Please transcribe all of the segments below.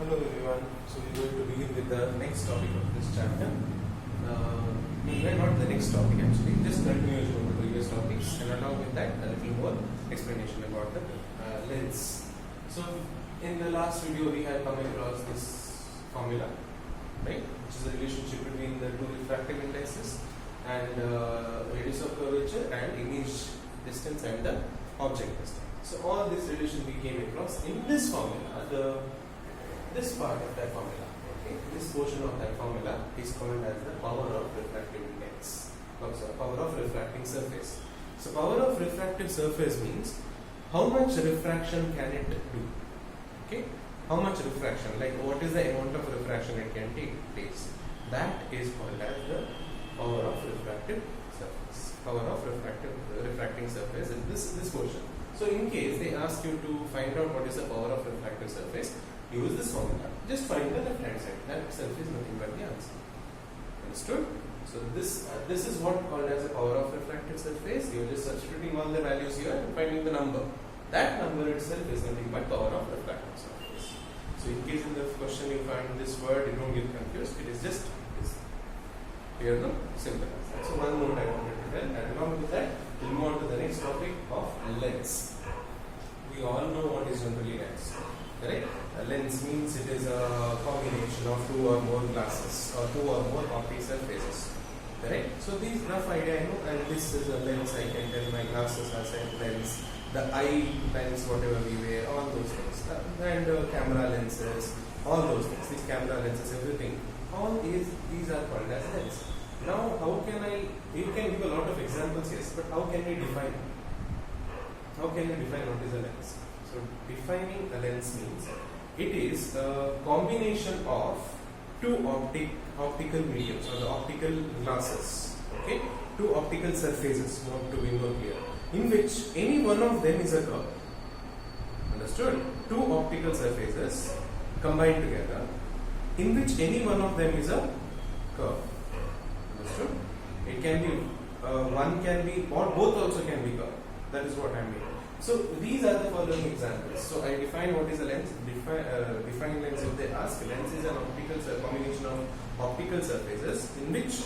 Hello everyone. So we're going to begin with the next topic of this chapter. Not the next topic actually, just continuation of the previous topics, and along with that a little more explanation about the lens. So in the last video we had come across this formula, right, which is the relationship between the two refractive indexes and radius of curvature and image distance and the object distance. So all this relation we came across in this formula. This part of that formula, okay, this portion of that formula is called as the power of refractive index, power of refracting surface. So power of refractive surface means how much refraction can it do, okay, how much refraction, like what is the amount of refraction it can take place. That is called as the power of refractive surface, power of refracting surface in this portion. So in case they ask you to find out what is the power of refractive surface, use this formula. Just find the left hand side. That itself is nothing but the answer. Understood? So this is what called as the power of refractive surface. You are just substituting all the values here and finding the number. That number itself is nothing but power of refractive surface. So in case in the question you find this word, you don't get confused. It is just this. Clear, no? Simple. So one more I wanted to tell, and along with that, we'll move on to the next topic of lens. We all know what is generally lens. Correct? A lens means it is a combination of two or more glasses or two or more optic surfaces. Correct? So these rough idea I know, and this is a lens. I can tell my glasses are said lens, the eye lens, whatever we wear, all those things, and camera lenses, all those things. These camera lenses, everything. All these are called as lens. Now, how can I? You can give a lot of examples, yes, but how can we define? How can we define what is a lens? So defining a lens means it is a combination of two optical mediums or the optical glasses, okay, two optical surfaces, not to be more clear, in which any one of them is a curve. Understood? Two optical surfaces combined together, in which any one of them is a curve. Understood? It can be one can be, or both also can be curved. That is what I mean. So these are the following examples. So I define what is a lens. Define lens. If they ask, lens is an optical combination of optical surfaces in which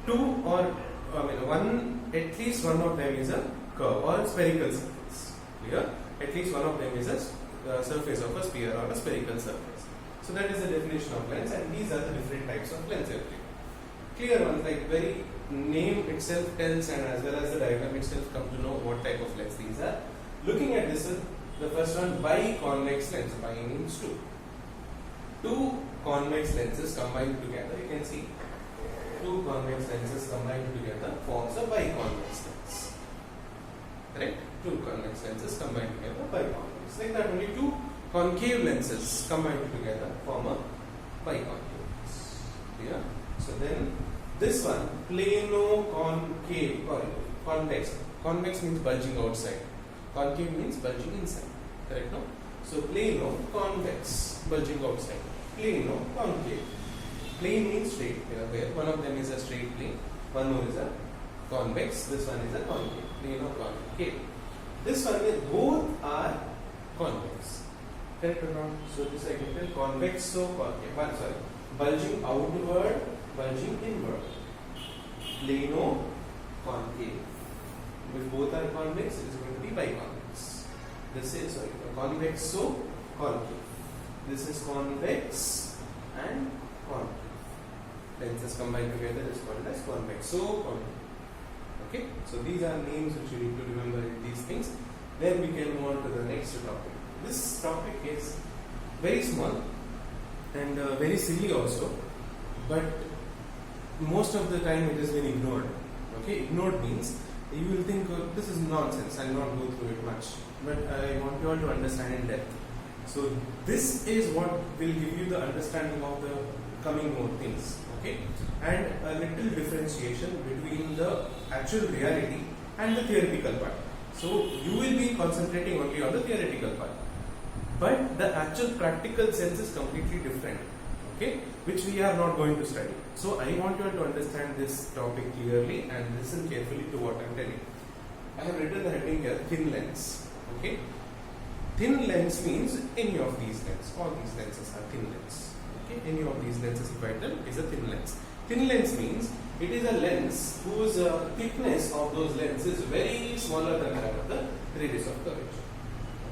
two or at least one of them is a curve or spherical surface. Clear? At least one of them is a surface of a sphere or a spherical surface. So that is the definition of lens, and these are the different types of lens. Clear ones, like very name itself tells, and as well as the diagram itself come to know what type of lens these are. Looking at this, the first one, biconvex lens. Bi means two. Two convex lenses combined together, you can see two convex lenses combined together forms a biconvex lens. Correct? Two convex lenses combined together, biconvex. Like that, only two concave lenses combined together form a biconvex lens. Clear? So then this one, plano-concave or convex. Convex means bulging outside. Concave means bulging inside. Correct, no? So plano-convex, bulging outside. Plano-concave. Plane means straight. Where one of them is a straight plane, one more is a convex. This one is a concave. Plano-concave. This one is, both are convex. Correct or not? So this I can tell convex-so-concave. Bulging outward, bulging inward. Plano-concave. If both are convex, it is going to be biconvex. This is convex-so-concave. This is convex and concave. Lenses combined together is called as convex-so-concave. Okay, so these are names which you need to remember in these things. Then we can move on to the next topic. This topic is very small and very silly also, but most of the time it has been ignored. Okay, ignored means you will think this is nonsense, I will not go through it much, but I want you all to understand in depth. So this is what will give you the understanding of the coming more things, okay, and a little differentiation between the actual reality and the theoretical part. So you will be concentrating only on the theoretical part, but the actual practical sense is completely different, okay, which we are not going to study. So I want you to understand this topic clearly and listen carefully to what I am telling. I have written the heading here, thin lens. Okay, Thin lens means any of these lenses. All these lenses are thin lens. Okay, any of these lenses, if I tell, is a thin lens. Thin lens means it is a lens whose thickness of those lenses is very smaller than that of the radius of curvature.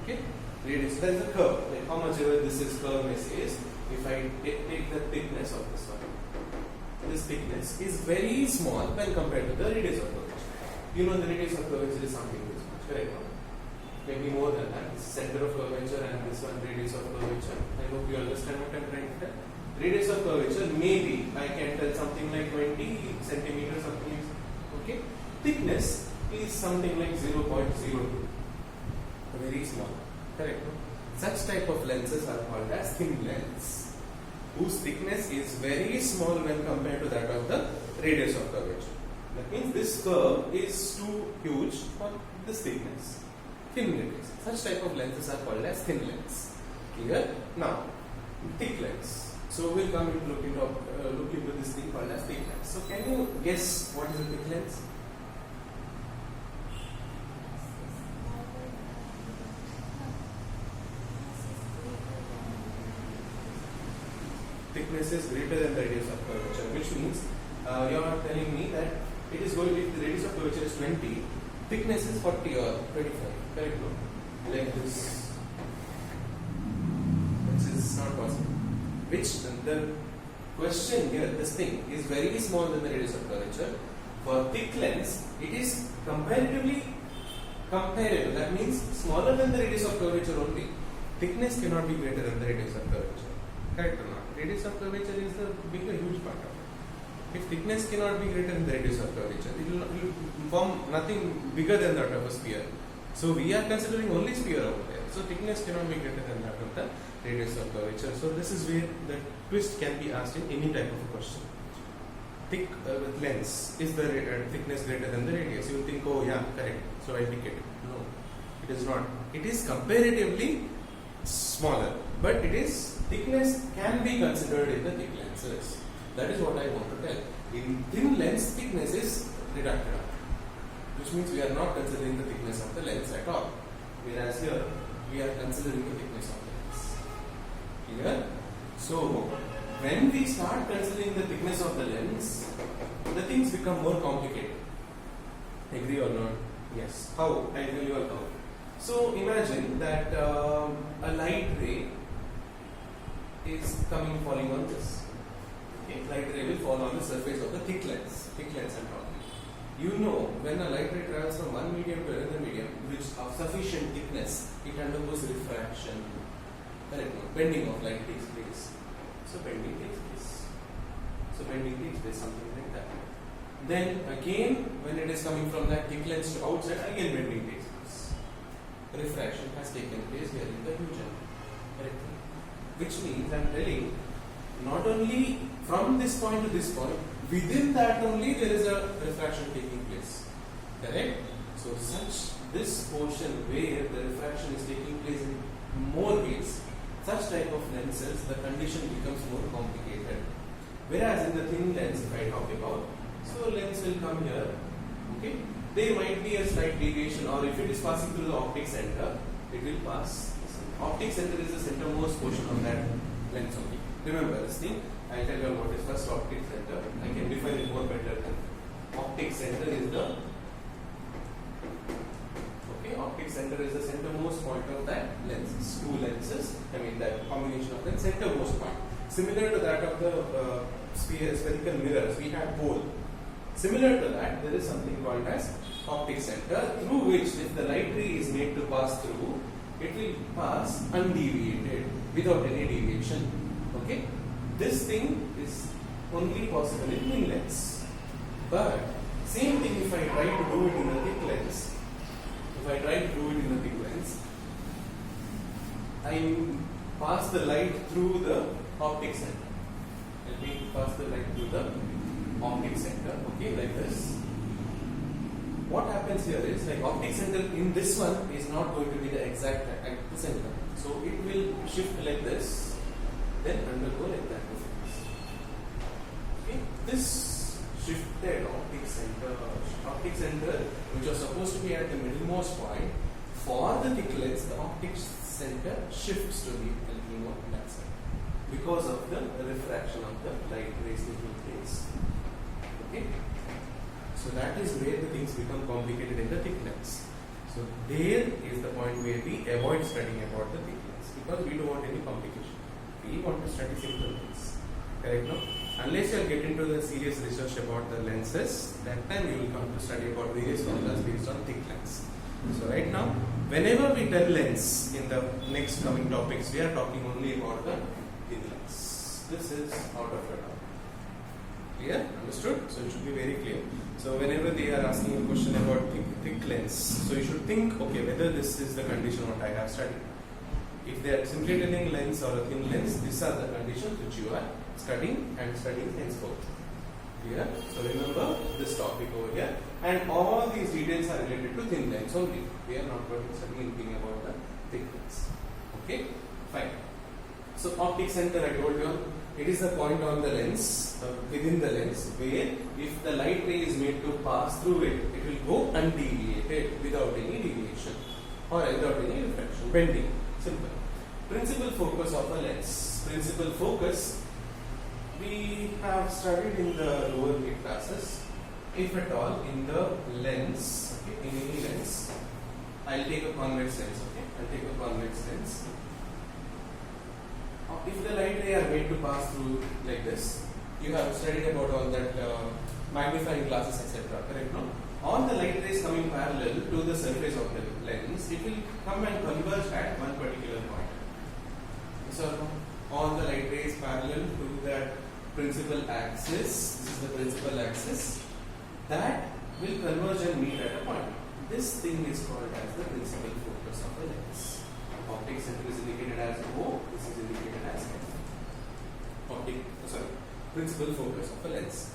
Okay, radius, there is a curve. Like how much ever this is curveness is, if I take the thickness of this one, this thickness is very small when compared to the radius of curvature. You know the radius of curvature is something this much, correct? Maybe more than that. This center of curvature and this one radius of curvature. I hope you understand what I am trying to tell. Radius of curvature, maybe I can tell something like 20 centimeters, something. Okay. Thickness is something like 0.02. Very small. Correct. Such type of lenses are called as thin lens, whose thickness is very small when compared to that of the radius of curvature. That means this curve is too huge for this thickness. Thin lens. Such type of lenses are called as thin lens. Clear? Now, thick lens. So we'll come and look into this thing called as thick lens. So can you guess what is a thick lens? Thickness is greater than the radius of curvature, which means you are telling me that it is going, if the radius of curvature is 20, thickness is 40 or 25. Correct? No? Like this. Which is not possible. Which the question here, this thing is very small than the radius of curvature. For thick lens, it is comparatively comparable. That means smaller than the radius of curvature only. Thickness cannot be greater than the radius of curvature. Correct or not? Radius of curvature is the bigger, huge part of it. If thickness cannot be greater than the radius of curvature, it will form nothing bigger than that of a sphere. So we are considering only sphere over there. So thickness cannot be greater than that of the radius of curvature. So this is where the twist can be asked in any type of a question. Thick with lens, is the thickness greater than the radius? You will think, oh yeah, correct. So I pick it. No, it is not. It is comparatively smaller, but it is thickness can be considered in the thick lenses. That is what I want to tell. In thin lens, thickness is reducted, which means we are not considering the thickness of the lens at all. Whereas here, we are considering the thickness of the lens. Clear? So, when we start considering the thickness of the lens, the things become more complicated. Agree or not? Yes. How? I tell you how. So, imagine that a light ray is falling on this. Okay, light ray will fall on the surface of the thick lens and all. You know, when a light ray travels from one medium to another medium, which of sufficient thickness, it undergoes refraction. Correct? Bending of light takes place. So bending takes place. Something like that. Then again, when it is coming from that thick lens to outside, again bending takes place. Refraction has taken place here in the huge angle. Correct? Which means I am telling, not only from this point to this point, within that only there is a refraction taking place. Correct? So this portion where the refraction is taking place in more ways, such type of lenses, the condition becomes more complicated. Whereas in the thin lens, if I talk about, so lens will come here, okay? There might be a slight deviation, or if it is passing through the optic center, it will pass. Optic center is the centermost portion of that lens only. Remember this thing, I'll tell you what is first optic center. I can define it more better than optic center is the optic center is the centermost point of that lenses. Two lenses, that combination of the centermost point. Similar to that of the spherical mirrors, we have pole. Similar to that, there is something called as optic center, through which if the light ray is made to pass through, it will pass undeviated, without any deviation. Okay? This thing is only possible in thin lens. But same thing if I try to do it in a thick lens. I pass the light through the optic center. Let me pass the light through the optic center. Okay, like this. What happens here is, like optic center in this one is not going to be the exact at the center. So it will shift like this, then undergo like that. Okay, this shifted optic center, which was supposed to be at the middlemost point, for the thick lens, the optic center shifts to be a little more on that side because of the refraction of the light rays taking place. Okay, so that is where the things become complicated in the thick lens. So there is the point where we avoid studying about the thick lens because we don't want any complication. We want to study simple things. Correct? No? Unless you get into the serious research about the lenses, that time you will come to study about various formulas based on thick lens. So right now, whenever we tell lens in the next coming topics, we are talking only about the thin lens. This is out of your doubt. Clear? Understood? So it should be very clear. So whenever they are asking a question about thick lens, so you should think, okay, whether this is the condition what I have studied. If they are simply telling lens or a thin lens, these are the conditions which you are studying and studying henceforth. Clear? So remember this topic over here, and all these details are related to thin lens only. We are not going to study anything about the thick lens. Okay? Fine. So optic center, I told you, it is the point on the lens, within the lens, where if the light ray is made to pass through it, it will go undeviated without any deviation or without any refraction, bending. Simple. Principal focus of a lens. Principal focus we have studied in the lower grade classes. If at all in the lens, okay, in any lens, I'll take a convex lens. Okay, I'll take a convex lens. If the light ray are made to pass through like this, you have studied about all that magnifying glasses, etc. Correct? No? All the light rays coming parallel to the surface of the lens, it will come and converge at one particular point. So all the light rays parallel to that principal axis, this is the principal axis, that will converge and meet at a point. This thing is called as the principal focus of the lens. Optic center is indicated as O, this is indicated as F. Principal focus of a lens.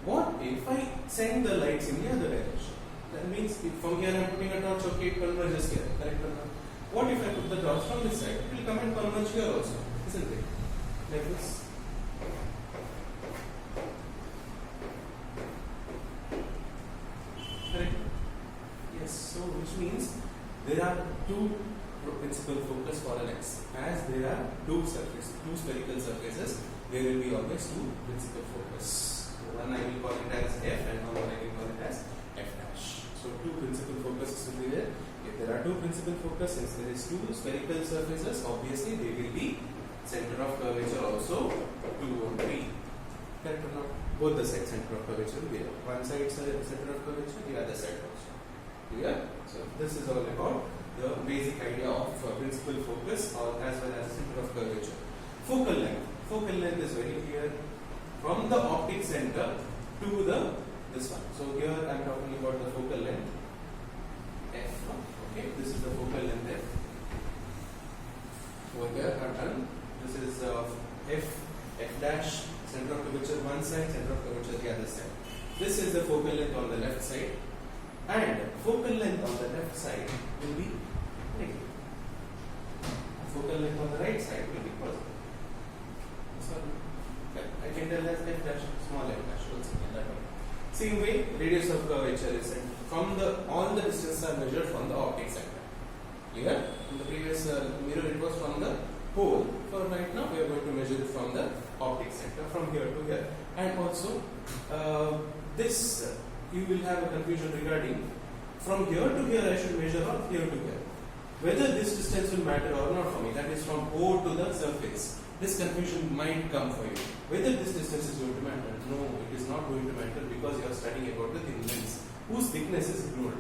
What if I send the lights in the other direction? That means if from here I am putting a torch, okay, it converges here, correct or not? What if I put the torch from this side? It will come and converge here also, isn't it? Like this. Correct? Yes, so which means there are two principal focus for a lens. As there are two spherical surfaces, there will be always two principal focus. So one I will call it as F and one I will call it as F dash. So two principal focuses will be there. If there are two principal focus, since there is two spherical surfaces, obviously they will be center of curvature also 2 and 3. Correct or not? Both the sides center of curvature will be there. One side center of curvature, the other side also. Clear? So this is all about the basic idea of principal focus or as well as center of curvature. Focal length. Focal length is very clear. From the optic center to the this one. So here I am talking about the focal length F. Okay, this is the focal length F. Over here I have done. This is F dash, center of curvature one side, center of curvature the other side. This is the focal length on the left side, and focal length on the left side will be negative. Focal length on the right side will be positive. I can tell as F dash, small f dash, also in that way. Same way, radius of curvature is set from the, all the distances are measured from the optic center. Clear? In the previous mirror it was from the pole. For right now we are going to measure it from the optic center, from here to here. And also this you will have a confusion regarding from here to here I should measure or here to here. Whether this distance will matter or not for me, that is from O to the surface. This confusion might come for you. Whether this distance is going to matter? No, it is not going to matter because you are studying about the thin lens whose thickness is ignored.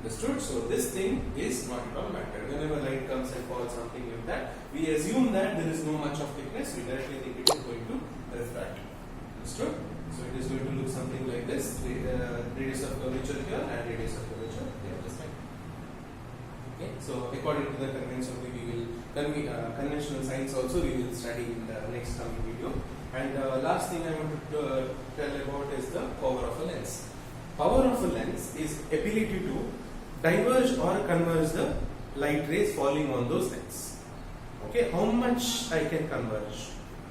Understood? So this thing is not at all matter. Whenever light comes and falls, something like that, we assume that there is no much of thickness. We directly think it is going to refract. Understood? So it is going to look something like this: radius of curvature here and radius of curvature the other side. Okay. So according to the convention, we will conventional science also we will study in the next coming video. And last thing I want to tell about is the power of a lens. Power of a lens is ability to diverge or converge the light rays falling on those lens. Okay, how much I can converge?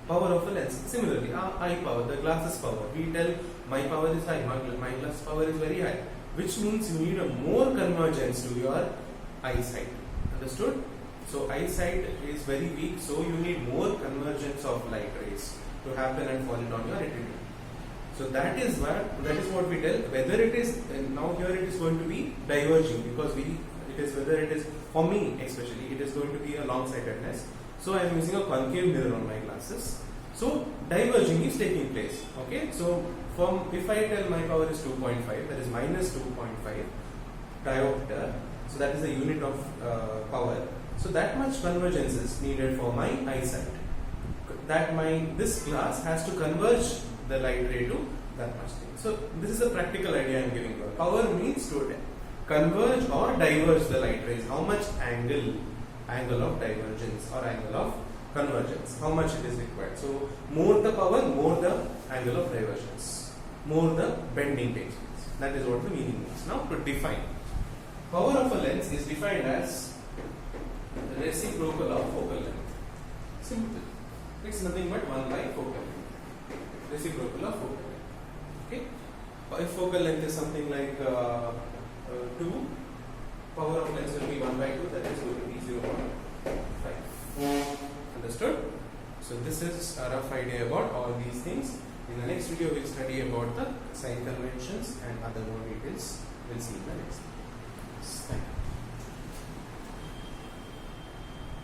Power of a lens. Similarly, eye power, the glasses power. We tell my power is high, my glass power is very high, which means you need a more convergence to your eyesight. Understood? So eyesight is very weak, so you need more convergence of light rays to happen and fall on your retina. So that is what we tell. Whether it is now here it is going to be diverging because whether it is for me especially it is going to be a long-sightedness. So I am using a concave mirror on my glasses. So diverging is taking place. Okay. So if I tell my power is 2.5, that is minus 2.5 diopter. So that is the unit of power. So that much convergence is needed for my eyesight. This glass has to converge the light ray to that much thing. So this is a practical idea I am giving you. Power means to converge or diverge the light rays. How much angle of divergence or angle of convergence, how much it is required. So more the power, more the angle of divergence, more the bending takes place. That is what the meaning means. Now to define, power of a lens is defined as the reciprocal of focal length. Simple. It's nothing but 1 by focal length. Reciprocal of focal length. Okay. If focal length is something like 2, power of lens will be 1 by 2. That is going to be 0.5. Understood? So this is a rough idea about all these things. In the next video, we will study about the sign conventions and other more details. We'll see in the next video. Thank you.